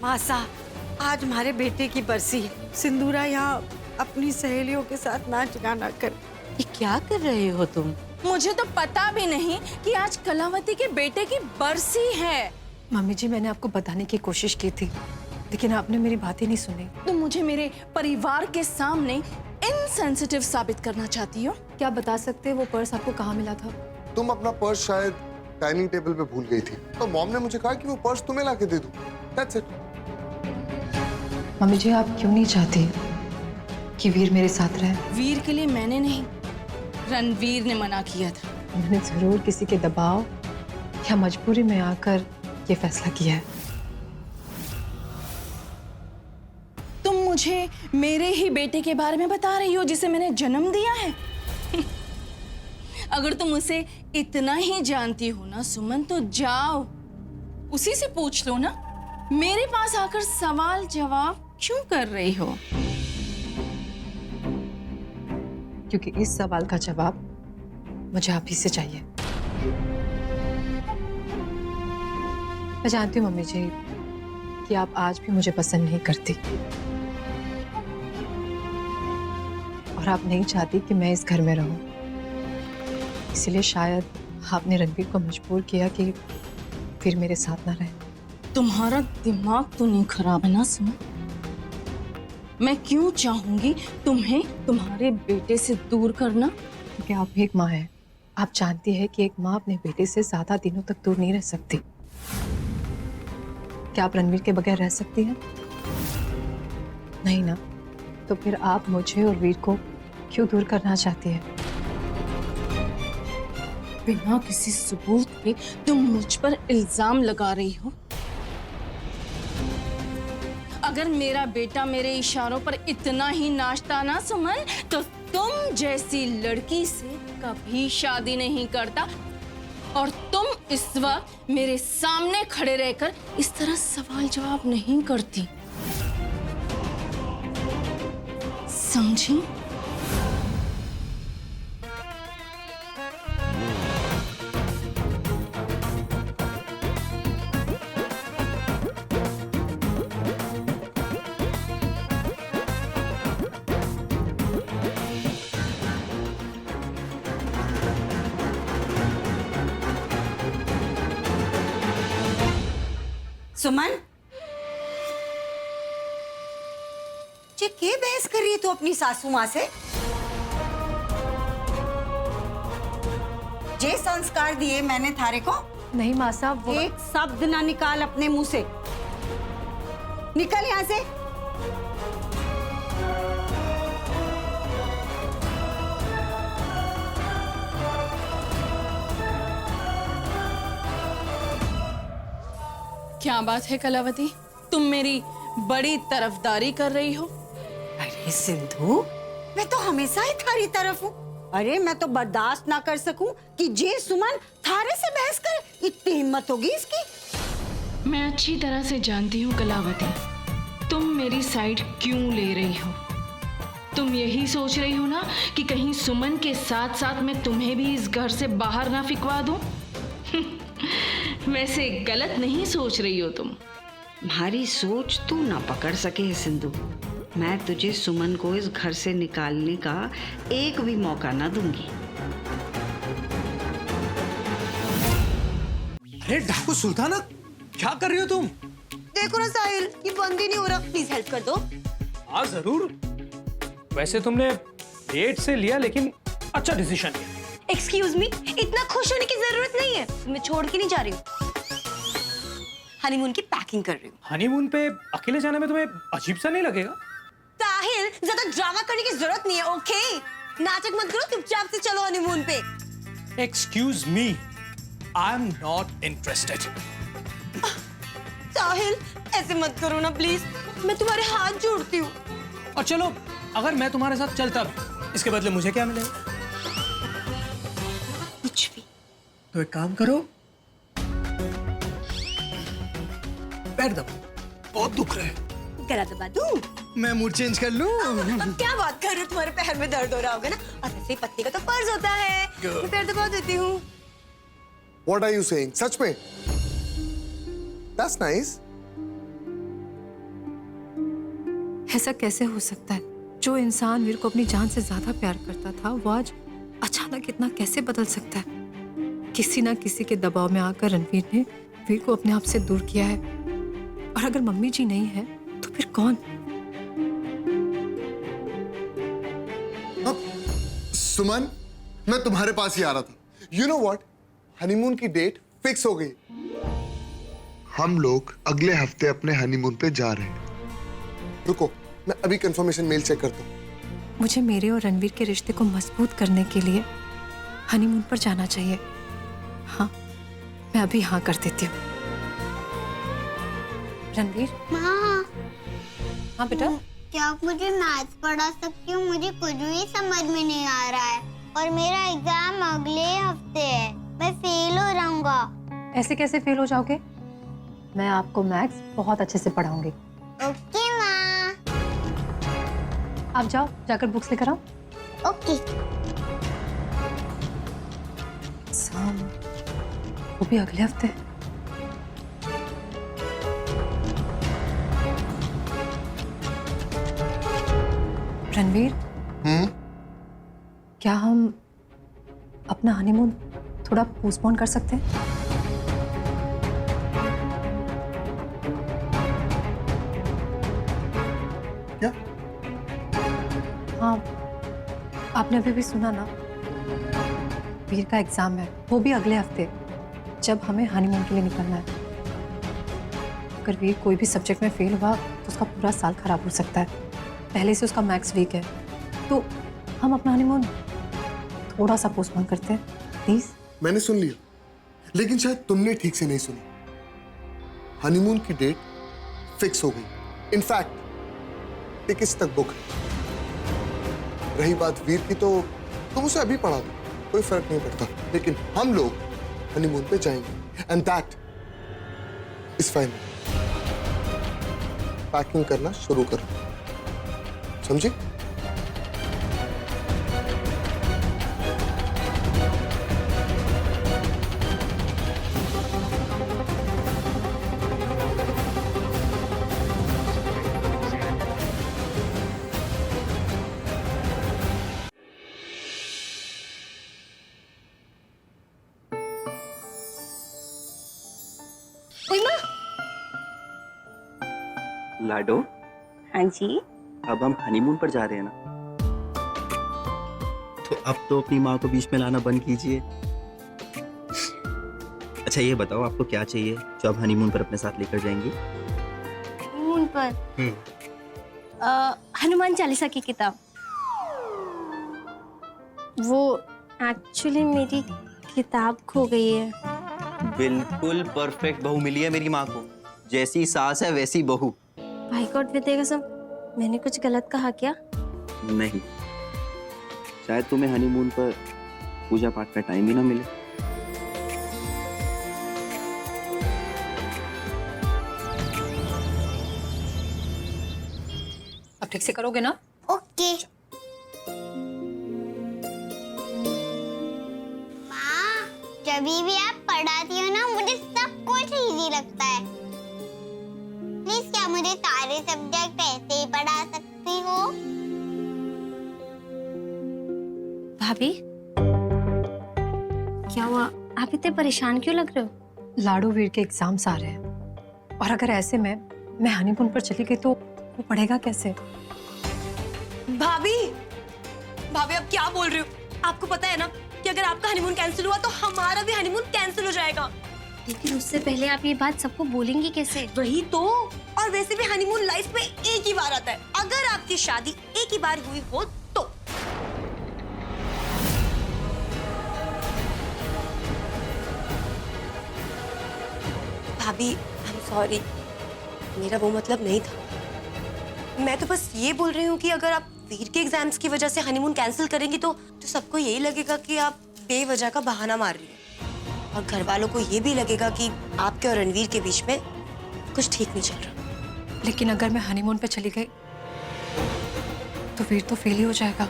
मासा, आज हमारे बेटे की बरसी है। सिंदूरा यहाँ अपनी सहेलियों के साथ नाच गाना कर। ये क्या कर रहे हो तुम? मुझे तो पता भी नहीं कि आज कलावती के बेटे की बरसी है। मम्मी जी, मैंने आपको बताने की कोशिश की थी, लेकिन आपने मेरी बात ही नहीं सुनी। तुम मुझे मेरे परिवार के सामने इनसेंसिटिव साबित करना चाहती हो? क्या बता सकते हैं वो पर्स आपको कहाँ मिला था? तुम अपना पर्स शायद डाइनिंग टेबल पे भूल गई थी, तो मॉम ने मुझे कहा कि वो पर्स तुम्हें लाके दे दूं। That's it. मम्मी जी, आप क्यों नहीं चाहती कि वीर मेरे साथ रहे? वीर के लिए मैंने नहीं, रणवीर ने मना किया था। मैंने जरूर किसी के दबाव या मजबूरी में आकर ये फैसला किया है। तुम मुझे मेरे ही बेटे के बारे में बता रही हो जिसे मैंने जन्म दिया है? अगर तुम उसे इतना ही जानती हो ना सुमन, तो जाओ उसी से पूछ लो ना। मेरे पास आकर सवाल जवाब क्यों कर रही हो? क्योंकि इस सवाल का जवाब मुझे आप ही से चाहिए। मैं जानती हूँ मम्मी जी कि आप आज भी मुझे पसंद नहीं करती और आप नहीं चाहती कि मैं इस घर में रहूं। इसलिए शायद आपने रणवीर को मजबूर किया कि फिर मेरे साथ ना रहे। तुम्हारा दिमाग तो नहीं खराब है ना सुमन? मैं क्यों चाहूंगी तुम्हें तुम्हारे बेटे से दूर करना? क्योंकि आप एक माँ हैं। आप जानती है कि एक माँ अपने बेटे से ज्यादा दिनों तक दूर नहीं रह सकती। क्या आप रणवीर के बगैर रह सकती हैं? नहीं ना। तो फिर आप मुझे और वीर को क्यों दूर करना चाहती है? बिना किसी सबूत के तुम मुझ पर इल्जाम लगा रही हो। अगर मेरा बेटा मेरे इशारों पर इतना ही नाचता ना सुमन, तो तुम जैसी लड़की से कभी शादी नहीं करता और तुम इस वक्त मेरे सामने खड़े रहकर इस तरह सवाल जवाब नहीं करती। समझी? सुमन, ये क्या बहस कर रही है तू अपनी सासू माँ से? जे संस्कार दिए मैंने थारे को, नहीं माँ साहब, वो एक शब्द ना निकाल अपने मुंह से। निकल यहाँ से। क्या बात है कलावती, तुम मेरी बड़ी तरफदारी कर रही हो? अरे सिंधु, मैं तो हमेशा ही थारी तरफ हूँ। अरे मैं तो बर्दाश्त ना कर सकूं कि जे सुमन थारे से बहस करे। इतनी हिम्मत होगी इसकी? मैं अच्छी तरह से जानती हूँ कलावती, तुम मेरी साइड क्यों ले रही हो। तुम यही सोच रही हो ना कि कहीं सुमन के साथ साथ मैं तुम्हें भी इस घर से बाहर ना फिकवा दूं। वैसे गलत नहीं सोच रही हो तुम। तुम्हारी सोच तू ना पकड़ सके है सिंधु। मैं तुझे सुमन को इस घर से निकालने का एक भी मौका ना दूंगी। अरे डाकू सुल्ताना, क्या कर रही हो तुम? देखो ना साहिल, ये बंद ही नहीं हो रहा। प्लीज हेल्प कर दो। हाँ जरूर। वैसे तुमने डेट से लिया लेकिन अच्छा डिसीजन लिया। एक्सक्यूज मी, इतना खुश होने की जरूरत नहीं है। मैं छोड़ के नहीं जा रही हूँ, हनीमून की पैकिंग कर रही हूँ। हनीमून पे अकेले जाने में तुम्हें अजीब सा नहीं लगेगा? साहिल, ज्यादा ड्रामा करने की जरूरत नहीं है, ओके? नाटक मत करो, चुपचाप से चलो हनीमून पे। Excuse me, I am not interested. Sahil, ऐसे मत करो ना प्लीज, मैं तुम्हारे हाथ जोड़ती हूँ। और चलो, अगर मैं तुम्हारे साथ चलता भी, इसके बदले मुझे क्या मिलेगा? कुछ भी। तो एक काम करो, पैर दबाओ, बहुत दुख रहा है। गला दबा दूं? मैं मूड चेंज कर लूं? अब क्या बात कर रहे हो, तुम्हारे पैर में दर्द हो रहा होगा ना। और वैसे ही पत्नी का तो फर्ज होता है, मैं पैर दबा देती हूँ। What are you saying? सच में? That's nice. ऐसा कैसे हो सकता है? जो इंसान वीर को अपनी जान से ज्यादा प्यार करता था वो आज अचानक इतना कैसे बदल सकता है? किसी ना किसी के दबाव में आकर रणवीर ने वीर को अपने आप से दूर किया है। और अगर मम्मी जी नहीं है तो फिर कौन? सुमन, मैं तुम्हारे पास ही आ रहा था। यू नो व्हाट, हनीमून की डेट फिक्स हो गई। हम लोग अगले हफ्ते अपने हनीमून पे जा रहे हैं। रुको, मैं अभी कंफर्मेशन मेल चेक करता हूँ। मुझे मेरे और रणवीर के रिश्ते को मजबूत करने के लिए हनीमून पर जाना चाहिए। हाँ, मैं अभी हाँ कर देती हूँ। रणवीर। माँ, हाँ बेटा। क्या आप मुझे मैथ्स पढ़ा सकती हो? मुझे कुछ भी समझ में नहीं आ रहा है और मेरा एग्जाम अगले हफ्ते है। मैं फेल हो जाऊंगा। ऐसे कैसे फेल हो जाओगे? मैं आपको मैथ्स बहुत अच्छे से पढ़ाऊंगी। ओके माँ। आप जाओ, जाकर बुक्स लेकर आओ। ओके। एग्जाम वो भी अगले हफ्ते। रणवीर, क्या हम अपना हनीमून थोड़ा पोस्टपोन कर सकते हैं? क्या? हाँ, आपने अभी भी सुना ना, वीर का एग्जाम है, वो भी अगले हफ्ते, जब हमें हनीमून के लिए निकलना है। अगर वीर कोई भी सब्जेक्ट में फेल हुआ तो उसका पूरा साल खराब हो सकता है। पहले से उसका मैथ्स वीक है, तो हम अपना हनीमून थोड़ा सा पोस्टपोन करते हैं प्लीज। मैंने सुन लिया, लेकिन शायद तुमने ठीक से नहीं सुना। हनीमून की डेट फिक्स हो गई। इनफैक्ट टिकट्स तक बुक है। रही बात वीर की, तो तुम उसे अभी पढ़ा दो, कोई फर्क नहीं पड़ता। लेकिन हम लोग हनीमून पे जाएंगे and that is final. Packing करना शुरू करो, समझे? लाडो, हाँ जी। अब हम हनीमून पर जा रहे हैं ना, तो अब तो अपनी माँ को बीच में लाना बंद कीजिए। अच्छा ये बताओ, आपको क्या चाहिए जो आप हनीमून पर अपने साथ लेकर जाएंगी? हनीमून पर हनुमान चालीसा की किताब। वो एक्चुअली मेरी किताब खो गई है। बिल्कुल परफेक्ट बहू मिली है मेरी माँ को, जैसी सास है वैसी बहू। भाई गॉड विदेगा, मैंने कुछ गलत कहा क्या? नहीं, शायद तुम्हें हनीमून पर पूजा पाठ का टाइम ही ना मिले। अब ठीक से करोगे ना? ओके। माँ, जब भी आप पढ़ाती हो ना, मुझे सब कुछ इजी लगता है। प्लीज क्या मुझे सारे सब्जेक्ट ऐसे ही पढ़ा सकती हो? भाभी, क्या हुआ? आप इतने परेशान क्यों लग रहे हो? लाडो वीर के एग्जाम्स आ रहे हैं और अगर ऐसे में मैं हनीमून पर चली गई तो वो पढ़ेगा कैसे? भाभी, भाभी आप क्या बोल रहे हो? आपको पता है ना कि अगर आपका हनीमून कैंसिल हुआ तो हमारा भी हनीमून कैंसिल हो जाएगा। लेकिन उससे पहले आप ये बात सबको बोलेंगी कैसे? वही तो। और वैसे भी हनीमून लाइफ में एक ही बार आता है। अगर आपकी शादी एक ही बार हुई हो तो। भाभी, आई एम सॉरी, मेरा वो मतलब नहीं था। मैं तो बस ये बोल रही हूँ कि अगर आप वीर के एग्जाम्स की वजह से हनीमून कैंसिल करेंगी तो सबको यही लगेगा कि आप बेवजह का बहाना मार रही हैं। और घर वालों को ये भी लगेगा कि आपके और रणवीर के बीच में कुछ ठीक नहीं चल रहा। लेकिन अगर मैं हनीमून पे चली गई तो वीर तो फेल ही हो जाएगा।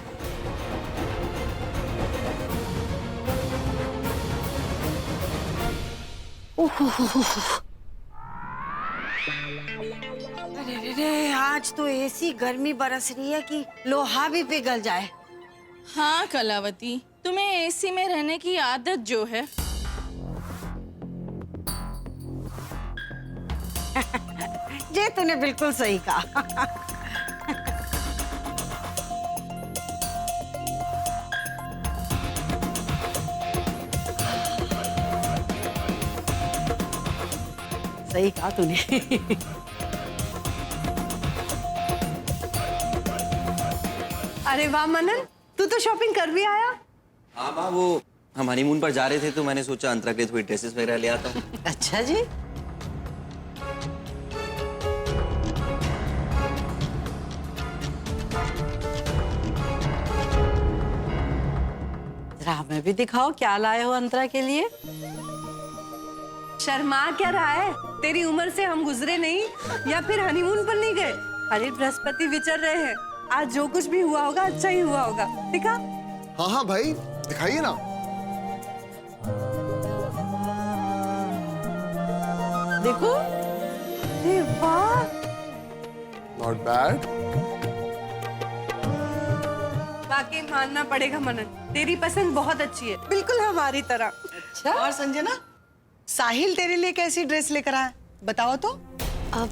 अरे आज तो ऐसी गर्मी बरस रही है कि लोहा भी पिघल जाए। हाँ कलावती, तुम्हें एसी में रहने की आदत जो है। ये तूने बिल्कुल सही कहा। सही कहा तूने। अरे वाह मनन, तू तो शॉपिंग कर भी आया। हाँ माँ, वो हम हनीमून पर जा रहे थे तो मैंने सोचा अंतरा के लिए थोड़ी ड्रेसेस वगैरह ले आता हूँ। अच्छा जी। जरा हमें भी दिखाओ क्या लाए हो अंतरा के लिए। शर्मा क्या रहा है? तेरी उम्र से हम गुजरे नहीं या फिर हनीमून पर नहीं गए? अरे बृहस्पति विचर रहे हैं, आज जो कुछ भी हुआ होगा अच्छा ही हुआ होगा। दिखा। हाँ हाँ भाई, दिखाइए ना। देखो। अरे वाह, नॉट बैड। वाकई मानना पड़ेगा मनन, तेरी पसंद बहुत अच्छी है, बिल्कुल हमारी तरह। अच्छा। और संजना, साहिल तेरे लिए कैसी ड्रेस लेकर आया, बताओ तो। अब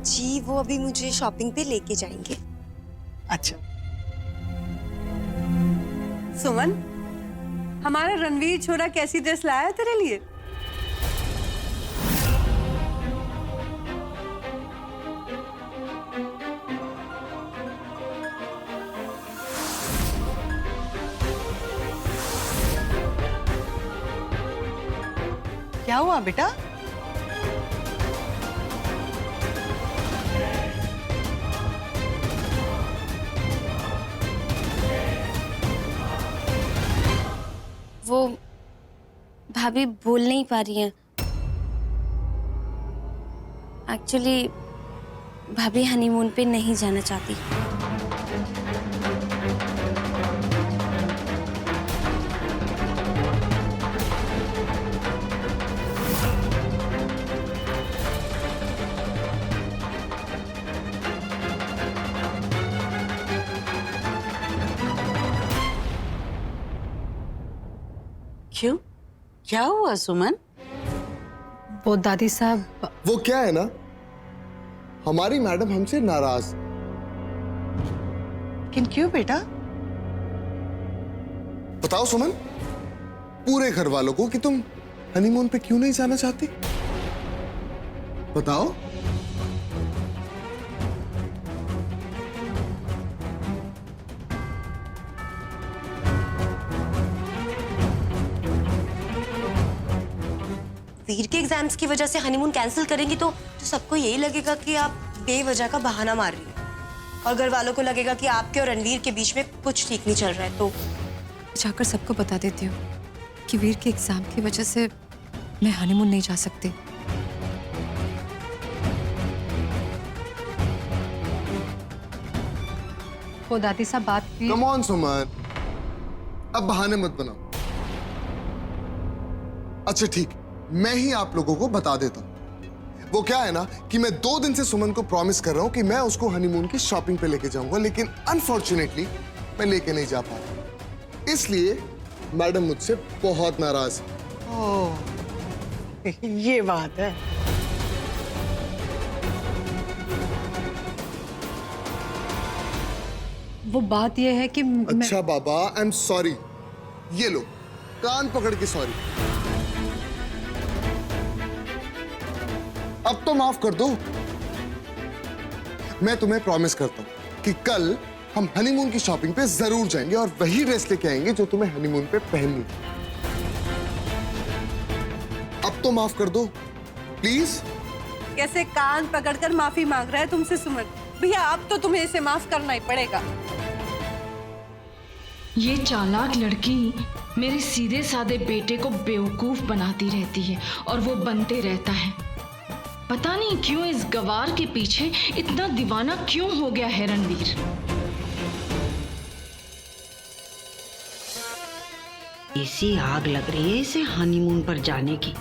जी वो अभी मुझे शॉपिंग पे लेके जाएंगे। अच्छा। सुमन, हमारा रणवीर छोरा कैसी ड्रेस लाया है तेरे लिए? क्या हुआ बेटा? वो भाभी बोल नहीं पा रही हैं। एक्चुअली भाभी हनीमून पे नहीं जाना चाहती। क्यों? क्या हुआ सुमन? वो दादी साहब। वो क्या है ना, हमारी मैडम हमसे नाराज। लेकिन क्यों बेटा? बताओ सुमन, पूरे घर वालों को कि तुम हनीमून पे क्यों नहीं जाना चाहती? बताओ। वीर के एग्जाम्स की वजह से हनीमून कैंसिल करेंगी तो सबको यही लगेगा कि आप बेवजह का बहाना मार रही हैं, और घर वालों को लगेगा कि आपके और रणवीर के बीच में कुछ ठीक नहीं चल रहा है। तो जाकर सबको बता देती हूँ कि वीर के एग्जाम की वजह से मैं हनीमून नहीं जा सकती। वो दादी साहब बात भी। कम ऑन सुमन, अब बहाने मत बनाओ। अच्छा ठीक, मैं ही आप लोगों को बता देता हूं। वो क्या है ना कि मैं 2 दिन से सुमन को प्रॉमिस कर रहा हूं कि मैं उसको हनीमून की शॉपिंग पे लेके जाऊंगा, लेकिन अनफॉर्चुनेटली मैं लेके नहीं जा पा रहा। इसलिए मैडम मुझसे बहुत नाराज है। ओह, ये बात है। वो बात ये है कि अच्छा बाबा, आई एम सॉरी। ये लो, कान पकड़ के सॉरी। अब तो माफ कर दो। मैं तुम्हें प्रॉमिस करता हूं कि कल हम हनीमून की शॉपिंग पे जरूर जाएंगे और वही ड्रेस लेके आएंगे जो तुम्हें हनीमून पे पहननी है। अब तो माफ कर दो प्लीज। कैसे कान पकड़कर माफी मांग रहा है तुमसे सुमन? भैया अब तो तुम्हें इसे माफ करना ही पड़ेगा। ये चालाक लड़की मेरे सीधे साधे बेटे को बेवकूफ बनाती रहती है और वो बनते रहता है। पता नहीं क्यों इस गवार के पीछे इतना दीवाना क्यों हो गया है रणवीर। ऐसी आग लग रही है इसे हनीमून पर जाने की।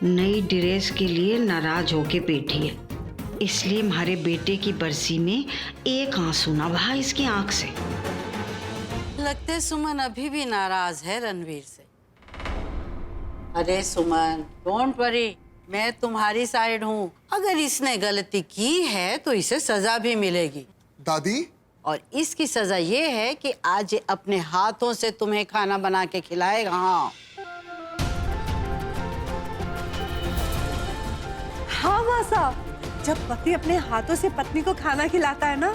नई ड्रेस के लिए नाराज होके बैठी है। इसलिए हमारे बेटे की बरसी में एक आंसू ना बहा इसकी आंख से। लगते सुमन अभी भी नाराज है रणवीर से। अरे सुमन, डोंट वरी, मैं तुम्हारी साइड हूँ। अगर इसने गलती की है तो इसे सजा भी मिलेगी। दादी, और इसकी सजा ये है कि आज ये अपने हाथों से तुम्हें खाना बना के खिलाएगा। हाँ हाँ माँ साहब, जब पति अपने हाथों से पत्नी को खाना खिलाता है ना,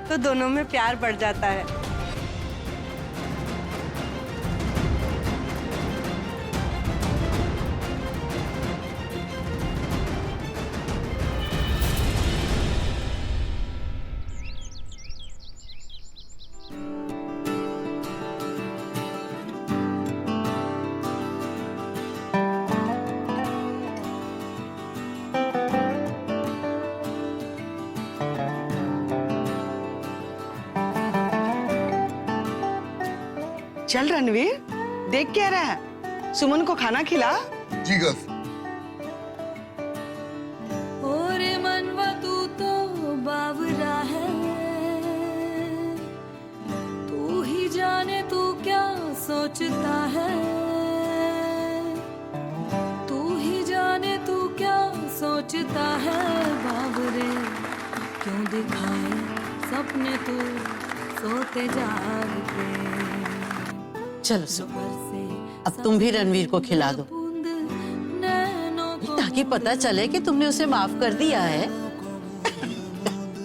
तो दोनों में प्यार बढ़ जाता है। चल रणवीर, देख क्या रहा है, सुमन को खाना खिला। जी गर्ल। ओरे मनवा तू तो बावरा है, तू ही जाने तू क्या सोचता है, तू ही जाने तू क्या सोचता है। बावरे क्यों दिखाए सपने तू सोते जागते। चलो सुमन, अब तुम भी रणवीर को खिला दो, ताकि पता चले कि तुमने उसे माफ कर दिया है।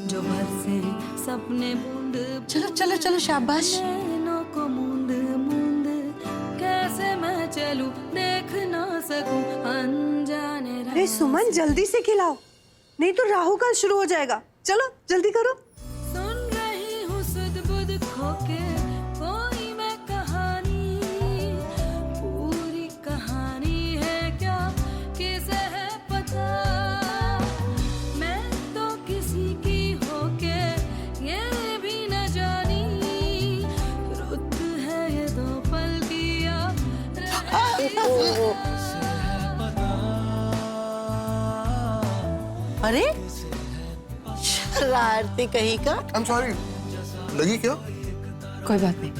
जो भर से सपने बूंद चलो चलो चलो, शाबाश। नैनों को मूंद मूंद कैसे मैं चलूं, देख ना सकूं अनजाने। अरे सुमन, जल्दी से खिलाओ, नहीं तो राहु काल शुरू हो जाएगा। चलो जल्दी करो। सुन रही हूँ सुध बुध खोके कोई मैं कहानी, पूरी कहानी है क्या किसे है पता। मैं तो किसी की होके ये भी न जानी, रुत है ये दो पल किया। अरे शरारती कहीं का। आई एम सॉरी, लगी क्या? कोई बात नहीं।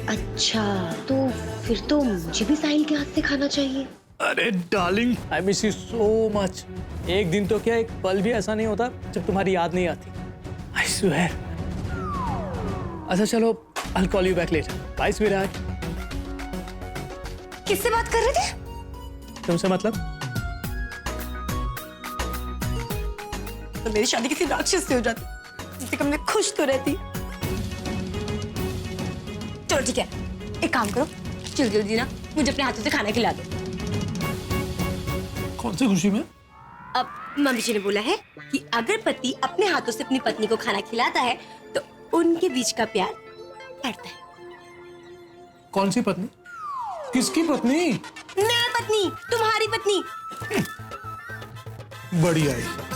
अच्छा, तो फिर तो मुझे भी साहिल के हाथ से खाना चाहिए। अरे darling, I miss you so much. एक दिन तो क्या, एक पल भी ऐसा नहीं होता जब तुम्हारी याद नहीं आती। I swear. अच्छा चलो, I'll call you back later. Bye sweetheart. किससे बात कर रहे थे? तुमसे मतलब? तो मेरी शादी किसी राक्षस से हो जाती, जिससे कम मैं खुश तो रहती। चलो ठीक है, एक काम करो, जल्दी जल्दी ना मुझे अपने हाथों से खाना खिला दो। कौन सी खुशी में? अब मम्मी जी ने बोला है कि अगर पति अपने हाथों से अपनी पत्नी को खाना खिलाता है तो उनके बीच का प्यार बढ़ता है। कौन सी पत्नी? किसकी पत्नी? मेरी पत्नी, तुम्हारी पत्नी। बढ़िया है।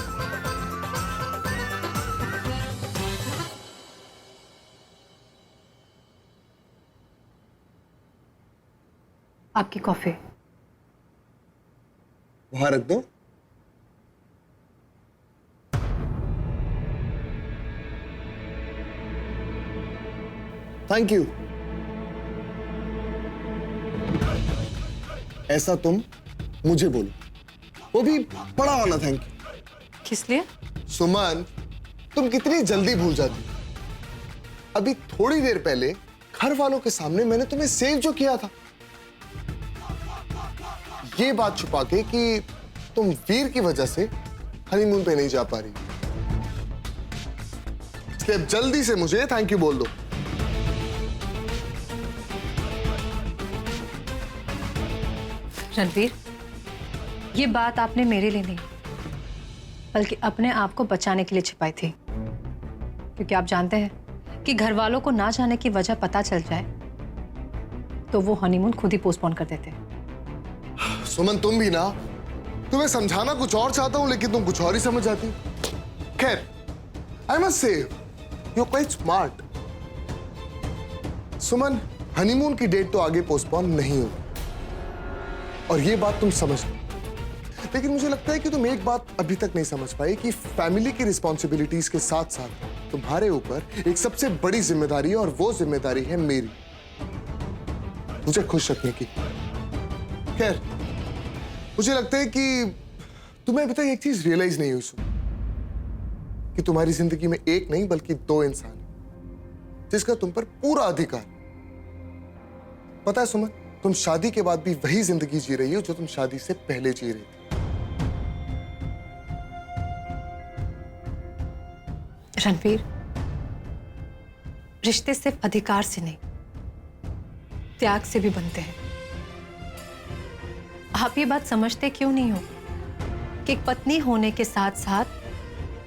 आपकी कॉफी। वहां रख दो। Thank you. ऐसा तुम मुझे बोलो, वो भी बड़ा वाला थैंक यू। किस लिए? सुमन, तुम कितनी जल्दी भूल जाती। अभी थोड़ी देर पहले घर वालों के सामने मैंने तुम्हें सेव जो किया था, ये बात छुपा के कि तुम वीर की वजह से हनीमून पे नहीं जा पा रही। इसलिए अब जल्दी से मुझे थैंक यू बोल दो। रणवीर, ये बात आपने मेरे लिए नहीं, बल्कि अपने आप को बचाने के लिए छिपाई थी, क्योंकि आप जानते हैं कि घर वालों को ना जाने की वजह पता चल जाए तो वो हनीमून खुद ही पोस्टपोन कर देते। सुमन, तुम भी ना तुम्हें समझाना कुछ और चाहता हूं लेकिन तुम कुछ और ही समझ जाती हो। खैर, I must say you are quite smart. Suman, honeymoon की डेट तो आगे पोस्टपोन नहीं होगी और ये बात तुम समझ लो। लेकिन मुझे लगता है कि तुम एक बात अभी तक नहीं समझ पाई कि फैमिली की रिस्पॉन्सिबिलिटीज के साथ साथ तुम्हारे ऊपर एक सबसे बड़ी जिम्मेदारी है और वो जिम्मेदारी है मेरी, मुझे खुश रखने की। खैर, मुझे लगता है कि तुम्हें अभी तक एक चीज रियलाइज नहीं हुई सुन, कि तुम्हारी जिंदगी में एक नहीं बल्कि दो इंसान हैं जिसका तुम पर पूरा अधिकार। पता है सुमन, तुम शादी के बाद भी वही जिंदगी जी रही हो जो तुम शादी से पहले जी रही थी। रणवीर, रिश्ते सिर्फ अधिकार से नहीं, त्याग से भी बनते हैं। आप ये बात समझते क्यों नहीं हो कि एक पत्नी होने के साथ साथ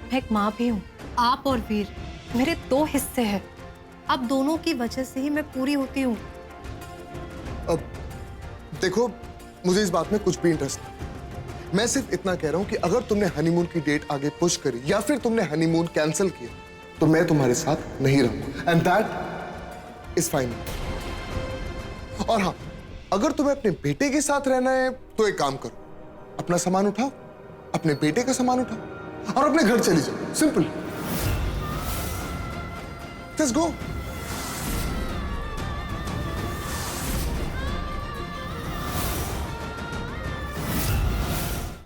मैं एक माँ भी हूं। आप और वीर मेरे दो हिस्से हैं। आप दोनों की वजह से ही मैं पूरी होती हूँ। अब देखो, मुझे इस बात में कुछ भी इंटरेस्ट नहीं। मैं सिर्फ इतना कह रहा हूं कि अगर तुमने हनीमून की डेट आगे पुश करी या फिर तुमने हनीमून कैंसिल किया तो मैं तुम्हारे साथ नहीं रहूंगा एंड दैट इज फाइन। और हाँ, अगर तुम्हें अपने बेटे के साथ रहना है तो एक काम करो, अपना सामान उठाओ, अपने बेटे का सामान उठाओ और अपने घर चली जाओ। Simple, just go.